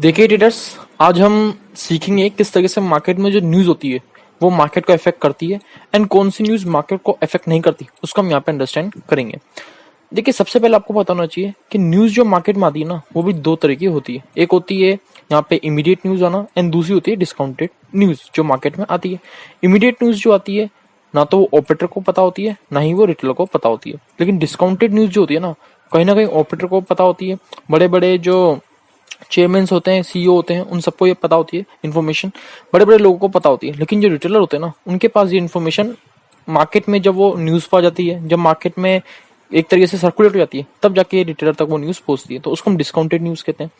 देखिए ट्रेडर्स, आज हम सीखेंगे किस तरह से मार्केट में जो न्यूज़ होती है वो मार्केट को अफेक्ट करती है एंड कौन सी न्यूज़ मार्केट को अफेक्ट नहीं करती, उसको हम यहाँ पे अंडरस्टैंड करेंगे। देखिए, सबसे पहले आपको पता होना चाहिए कि न्यूज़ जो मार्केट में आती है ना, वो भी दो तरह की होती है। एक होती है यहाँ पे इमीडिएट न्यूज़ आना एंड दूसरी होती है डिस्काउंटेड न्यूज़ जो मार्केट में आती है। इमीडिएट न्यूज़ जो आती है ना तो वो ऑपरेटर को पता होती है, ना ही वो रिटेलर को पता होती है। लेकिन डिस्काउंटेड न्यूज़ जो होती है ना कहीं ऑपरेटर को पता होती है, बड़े बड़े जो चेयरमैन होते हैं, सीईओ होते हैं, उन सबको ये पता होती है इन्फॉर्मेशन, बड़े बड़े लोगों को पता होती है। लेकिन जो रिटेलर होते हैं ना, उनके पास ये इन्फॉर्मेशन मार्केट में जब वो न्यूज़ पा जाती है, जब मार्केट में एक तरीके से सर्कुलेट हो जाती है, तब जाके रिटेलर तक वो न्यूज़ पहुंचती है। तो उसको हम डिस्काउंटेड न्यूज़ कहते हैं।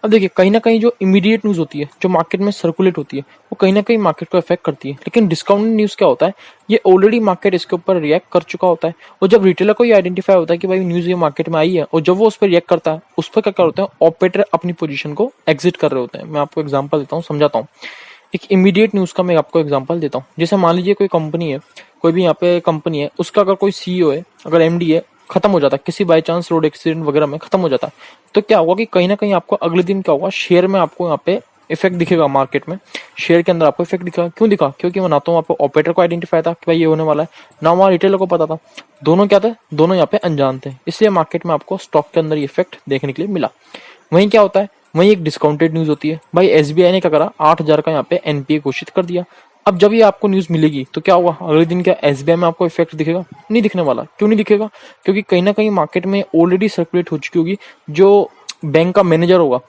अब देखिए, कहीं ना कहीं जो इमीडिएट न्यूज़ होती है, जो मार्केट में सर्कुलेट होती है, वो कहीं ना कहीं मार्केट को अफेक्ट करती है। लेकिन डिस्काउंटेड न्यूज़ क्या होता है, ये ऑलरेडी मार्केट इसके ऊपर रिएक्ट कर चुका होता है। और जब रिटेलर को ये आइडेंटिफाई होता है कि भाई न्यूज़ ये मार्केट में आई है, और जब वो उस पर रिएक्ट करता है, उस पर क्या कर होता है, ऑपरेटर अपनी पोजीशन को एग्जिट कर रहे होते हैं। मैं आपको एग्जांपल देता हूँ, समझाता हूँ। एक इमीडिएट न्यूज़ का मैं आपको एग्जांपल देता हूँ। जैसे मान लीजिए कोई कंपनी है, कोई भी यहाँ पे कंपनी है, उसका अगर कोई सीईओ है, अगर एमडी है, खत्म हो जाता है, किसी बाई चांस रोड एक्सीडेंट वगैरह में खत्म हो जाता है, तो क्या होगा कि कहीं ना कहीं आपको अगले दिन क्या होगा, शेयर में आपको यहाँ पे इफेक्ट दिखेगा। मार्केट में शेयर के अंदर आपको इफेक्ट दिखेगा। क्यों दिखा? क्योंकि वो ना तो वहाँ पे ऑपरेटर को आइडेंटिफाई था कि भाई ये होने वाला है, ना वहाँ रिटेलर को पता था। दोनों क्या थे? दोनों यहाँ पे अनजान थे। इसलिए मार्केट में आपको स्टॉक के अंदर ये इफेक्ट देखने के लिए मिला। वहीं क्या होता है, वहीं एक डिस्काउंटेड न्यूज होती है। भाई एसबीआई ने क्या करा, 8,000 का यहाँ पे एनपीए घोषित कर दिया। अब जब ये आपको न्यूज मिलेगी तो क्या होगा, अगले दिन क्या एसबीआई में आपको इफेक्ट दिखेगा? नहीं दिखने वाला। क्यों नहीं दिखेगा? क्योंकि कहीं ना कहीं मार्केट में ऑलरेडी सर्कुलेट हो चुकी होगी। जो बैंक का मैनेजर होगा,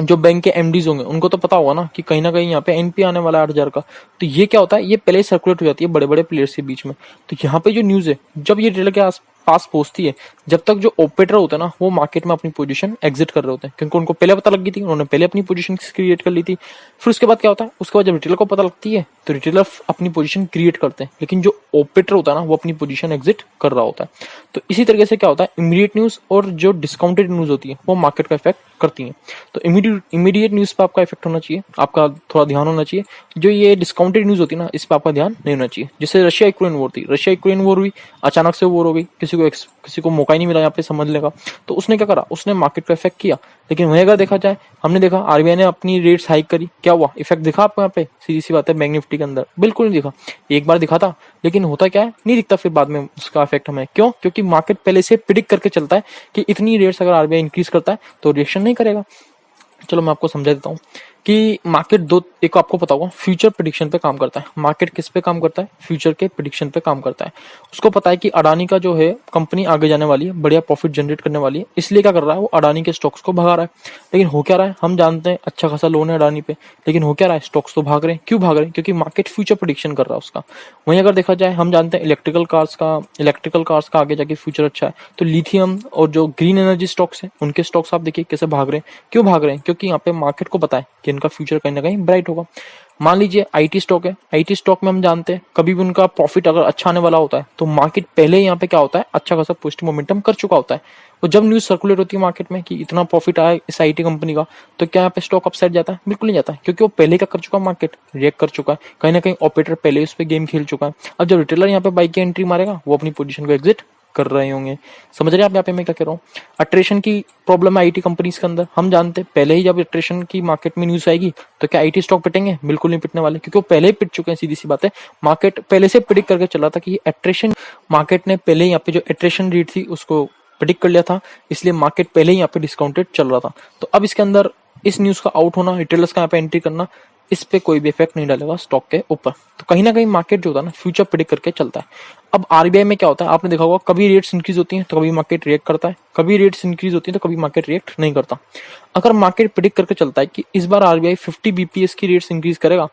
जो बैंक के एमडीज होंगे, उनको तो पता होगा ना कि कहीं ना कहीं यहाँ पे एनपी आने वाला है 8,000 का। तो ये क्या होता है, ये पहले ही सर्कुलेट हो जाती है बड़े बड़े प्लेयर्स के बीच में। तो यहाँ पे जो न्यूज है, जब ये रिटेलर के पास पहुंचती है, जब तक जो ऑपरेटर होता है ना, वो मार्केट में अपनी पोजीशन एग्जिट कर रहे होते हैं, क्योंकि उनको पहले पता लग गई थी, उन्होंने पहले अपनी पोजीशन क्रिएट कर ली थी। फिर उसके बाद क्या होता है, उसके बाद जब रिटेलर को पता लगती है तो रिटेलर अपनी पोजीशन क्रिएट करते हैं, लेकिन जो ऑपरेटर होता है ना, वो अपनी पोजीशन एग्जिट कर रहा होता है। तो इसी तरीके से क्या होता है, इमीडिएट न्यूज और जो डिस्काउंटेड न्यूज होती है, वो मार्केट का इफेक्ट करती है। तो इमीडिएट न्यूज पर आपका इफेक्ट होना चाहिए, आपका थोड़ा ध्यान होना चाहिए। जो ये डिस्काउंटेड न्यूज होती है ना, इस पर आपका ध्यान नहीं होना चाहिए। जैसे रशिया यूक्रेन वॉर थी, रशिया यूक्रेन वॉर हुई, अचानक से वॉर हो गई, किसी को मौका ही नहीं मिला यहाँ पे समझने का। तो उसने क्या करा, उसने मार्केट को इफेक्ट किया। लेकिन वहीं अगर देखा जाए, हमने देखा आरबीआई ने अपनी रेट्स हाइक करी, क्या हुआ, इफेक्ट दिखा आपको यहाँ पे? सीधी सी बात है, बैंक निफ्टी के अंदर बिल्कुल नहीं दिखा। एक बार दिखा था, लेकिन होता क्या है, नहीं दिखता फिर बाद में उसका इफेक्ट हमें। क्यों? क्योंकि मार्केट पहले से प्रिडिक्ट करके चलता है कि इतनी रेट्स अगर आरबीआई इंक्रीज करता है तो रिएक्शन नहीं करेगा। चलो मैं आपको समझा देता हूँ कि मार्केट दो, एक आपको पता होगा, फ्यूचर प्रेडिक्शन पे काम करता है। मार्केट किस पे काम करता है? फ्यूचर के प्रेडिक्शन पे काम करता है। उसको पता है कि अडानी का जो है कंपनी आगे जाने वाली है, बढ़िया प्रॉफिट जनरेट करने वाली है, इसलिए क्या कर रहा है, वो अडानी के स्टॉक्स को भगा रहा है। लेकिन हो क्या रहा है, हम जानते हैं अच्छा खासा लोन है अडानी पे, लेकिन हो क्या रहा है, स्टॉक्स तो भाग रहे हैं। क्यों भाग रहे हैं? क्योंकि मार्केट फ्यूचर प्रेडिक्शन कर रहा है उसका। वहीं अगर देखा जाए, हम जानते हैं इलेक्ट्रिकल कार्स का आगे जाके फ्यूचर अच्छा है। तो लिथियम और जो ग्रीन एनर्जी स्टॉक्स है, उनके स्टॉक्स आप देखिए कैसे भाग रहे हैं। क्यों भाग रहे हैं? क्योंकि यहाँ पे मार्केट को पता है कि इनका फ्यूचर कहीं ना कहीं ब्राइट होगा। मान लीजिए आईटी स्टॉक है, आईटी स्टॉक में हम जानते हैं कभी भी उनका प्रॉफिट अगर अच्छा आने वाला होता है तो मार्केट पहले ही यहाँ पे क्या होता है, अच्छा खासा पॉजिटिव मोमेंटम कर चुका होता है। और जब न्यूज सर्कुलेट होती है मार्केट में कि इतना प्रॉफिट आया इस आईटी कंपनी का, तो क्या यहाँ पे स्टॉक अपसाइड जाता है? बिल्कुल नहीं जाता है, क्योंकि वो पहले क्या कर चुका है, मार्केट रिएक्ट कर चुका है। कहीं ना कहीं ऑपरेटर पहले उस पर गेम खेल चुका है। अब जब रिटेलर यहाँ पे बाई की एंट्री मारेगा, वो अपनी पोजीशन को एग्जिट कर रहे होंगे। समझ रहे हैं आप यहाँ पे मैं क्या कह रहा हूँ? अट्रेशन की प्रॉब्लम है आईटी कंपनीज के अंदर। हम जानते हैं पहले ही जब अट्रेशन की मार्केट में न्यूज आएगी तो क्या आईटी स्टॉक पिटेंगे? बिल्कुल नहीं पिटने वाले, क्योंकि वो पहले ही पिट चुके हैं। सीधी सी बात है, मार्केट पहले से प्रिडिक्ट करके चला था कि अट्रेशन, मार्केट ने पहले यहाँ पे जो अट्रेशन रेट थी उसको प्रिडिक्ट कर लिया था, इसलिए मार्केट पहले ही यहाँ पे डिस्काउंटेड चल रहा था। तो अब इसके अंदर इस न्यूज का आउट होना, रिटेलर्स का यहाँ पे एंट्री करना, इस पे कोई भी इफेक्ट नहीं डालेगा स्टॉक के ऊपर। तो कहीं ना कहीं मार्केट जो होता है ना, फ्यूचर प्रिडिक्ट करके चलता है। अब आरबीआई में क्या होता है, आपने देखा होगा, कभी रेट्स इंक्रीज होती हैं तो कभी मार्केट रिएक्ट करता है, कभी रेट्स इंक्रीज होती हैं तो कभी मार्केट रिएक्ट नहीं करता। अगर मार्केट प्रिडिक्ट करके चलता है कि इस बार आरबीआई 50 बीपीएस की रेट्स इंक्रीज करेगा,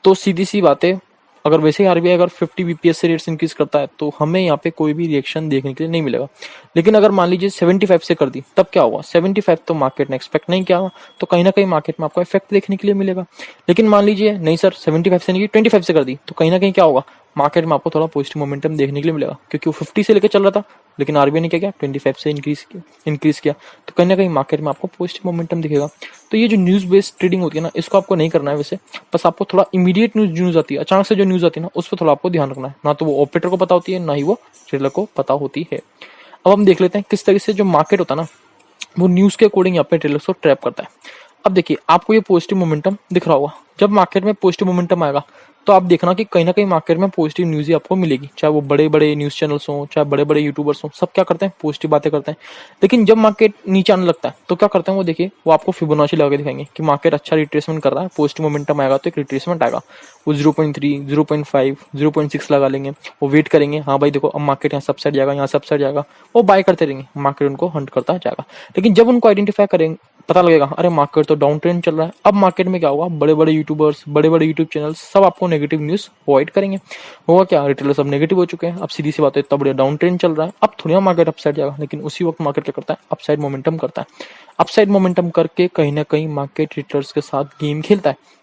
तो सीधी सी बात है, अगर वैसे ही आरबीआई अगर 50 बीपीएस से रेट्स इंक्रीज करता है तो हमें यहाँ पे कोई भी रिएक्शन देखने के लिए नहीं मिलेगा। लेकिन अगर मान लीजिए 75 से कर दी, तब क्या होगा? 75 तो मार्केट ने एक्सपेक्ट नहीं किया, तो कहीं ना कहीं मार्केट में आपको इफेक्ट देखने के लिए मिलेगा। लेकिन मान लीजिए नहीं सर, 75 से नहीं, 25 से कर दी, तो कहीं ना कहीं क्या होगा, मार्केट में आपको थोड़ा पॉजिटिव मोमेंटम देखने के लिए मिलेगा, क्योंकि वो 50 से लेकर चल रहा था, लेकिन आरबीआई ने क्या किया, 25 से इंक्रीज किया। तो कहीं ना कहीं मार्केट में आपको पॉजिटिव मोमेंटम दिखेगा। तो ये जो न्यूज बेस्ड ट्रेडिंग होती है ना, इसको आपको नहीं करना है वैसे। बस आपको थोड़ा इमीडिएट न्यूज आती है, अचानक से जो न्यूज आती है ना, उस पर थोड़ा आपको ध्यान रखना है। ना तो वो ऑपरेटर को पता होती है, ना ही वो ट्रेडर को पता होती है। अब हम देख लेते हैं किस तरह से जो मार्केट होता है ना, वो न्यूज के अकॉर्डिंग यहाँ पे ट्रेडर्स को ट्रैप करता है। अब देखिए आपको ये पॉजिटिव मोमेंटम दिख रहा होगा, जब मार्केट में पॉजिटिव मोमेंटम आएगा तो आप देखना कि कहीं ना कहीं मार्केट में पॉजिटिव न्यूज ही आपको मिलेगी, चाहे वो बड़े बड़े न्यूज चैनल्स हों, चाहे बड़े बड़े यूट्यूबर्स हों, सब क्या करते हैं पॉजिटिव बातें करते हैं। लेकिन जब मार्केट नीचे आने लगता है तो क्या करते हैं वो, देखिए वो आपको फिबोनाची लगा के दिखाएंगे कि मार्केट अच्छा रिट्रेसमेंट कर रहा है, पॉजिटिव मोमेंटम आएगा तो एक रिट्रेसमेंट आएगा, वो 0.3, 0.5, 0.6 लगा लेंगे, वो वेट करेंगे, हाँ भाई देखो अब मार्केट यहाँ सब साइड जाएगा, यहाँ सब साइड जाएगा, वो बाय करते रहेंगे, मार्केट उनको हंट करता जाएगा। लेकिन जब उनको आइडेंटिफाई करेंगे, पता लगेगा अरे मार्केट तो डाउन ट्रेंड चल रहा है, अब मार्केट में क्या होगा, बड़े बड़े यूट्यूबर्स, बड़े बड़े यूट्यूब चैनल्स सब आपको नेगेटिव न्यूज अवॉइड करेंगे। होगा क्या, रिटेलर सब नेगेटिव हो चुके हैं, अब सीधी सी बात है इतना बढ़िया डाउन ट्रेंड चल रहा है, अब थोड़ा मार्केट अपसाइड जाएगा, लेकिन उसी वक्त मार्केट क्या करता है, अपसाइड मोमेंटम करता है। अपसाइड मोमेंटम करके कहीं ना कहीं मार्केट रिटेलर्स के साथ गेम खेलता है।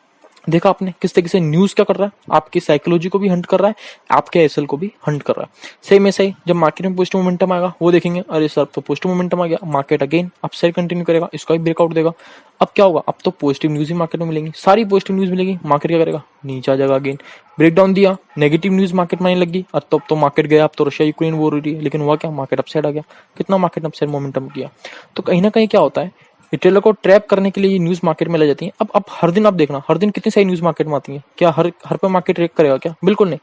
देखा आपने किस तरीके से न्यूज क्या कर रहा है, आपकी साइकोलॉजी को भी हंट कर रहा है, आपके एसएल को भी हंट कर रहा है। सेम ऐसा ही जब मार्केट में पॉजिटिव मोमेंटम आएगा, वो देखेंगे अरे सर तो पॉजिटिव मोमेंटम आ गया, मार्केट अगेन अपसाइड कंटिन्यू करेगा, इसका भी ब्रेकआउट देगा। अब क्या होगा, अब तो पॉजिटिव न्यूज ही मार्केट में मिलेंगी, सारी पॉजिटिव न्यूज मिलेगी, मार्केट क्या करेगा, नीचे आ जाएगा, अगेन ब्रेकडाउन दिया, नेगेटिव न्यूज मार्केट में आने लगी, अब तो मार्केट गया, अब तो रशिया यूक्रेन वॉर हो रही है, लेकिन हुआ क्या, मार्केट अपसाइड आ गया, कितना मार्केट अपसाइड मोमेंटम किया। तो कहीं ना कहीं क्या होता है, रिटेलर को ट्रैप करने के लिए ये न्यूज मार्केट में ले जाती है। अब हर दिन आप देखना, हर दिन कितनी सारी न्यूज मार्केट में आती है, क्या हर हर पे मार्केट ट्रैक करेगा क्या, बिल्कुल नहीं।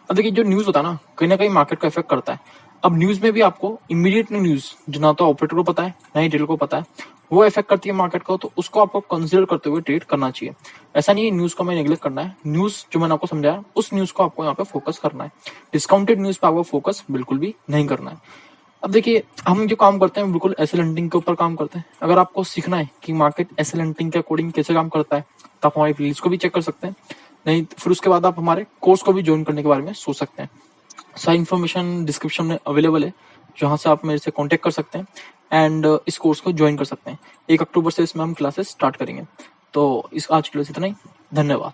अब देखिए जो न्यूज होता है ना कहीं मार्केट का इफेक्ट करता है। अब न्यूज में भी आपको इमीडिएट न्यूज जो ना तो ऑपरेटर को पता है ना ही रिटेलर को पता है, वो इफेक्ट करती है मार्केट को, तो उसको आपको कंसिडर करते हुए ट्रेड करना चाहिए। ऐसा नहीं है न्यूज को हमें नेग्लेक्ट करना है, न्यूज जो मैंने आपको समझाया उस न्यूज को आपको यहाँ पे फोकस करना है, डिस्काउंटेड न्यूज पे आपको फोकस बिल्कुल भी नहीं करना है। अब देखिए हम जो काम करते हैं बिल्कुल एसएल हंटिंग के ऊपर काम करते हैं। अगर आपको सीखना है कि मार्केट एसएल हंटिंग के अकॉर्डिंग कैसे काम करता है तो आप हमारी प्लेलिस्ट को भी चेक कर सकते हैं, नहीं फिर उसके बाद आप हमारे कोर्स को भी ज्वाइन करने के बारे में सोच सकते हैं। सारी इन्फॉर्मेशन डिस्क्रिप्शन में अवेलेबल है, जहां से आप मेरे से कांटेक्ट कर सकते हैं एंड इस कोर्स को ज्वाइन कर सकते हैं। 1 अक्टूबर से इसमें हम क्लासेस स्टार्ट करेंगे। तो इस आज के लिए इतना ही, धन्यवाद।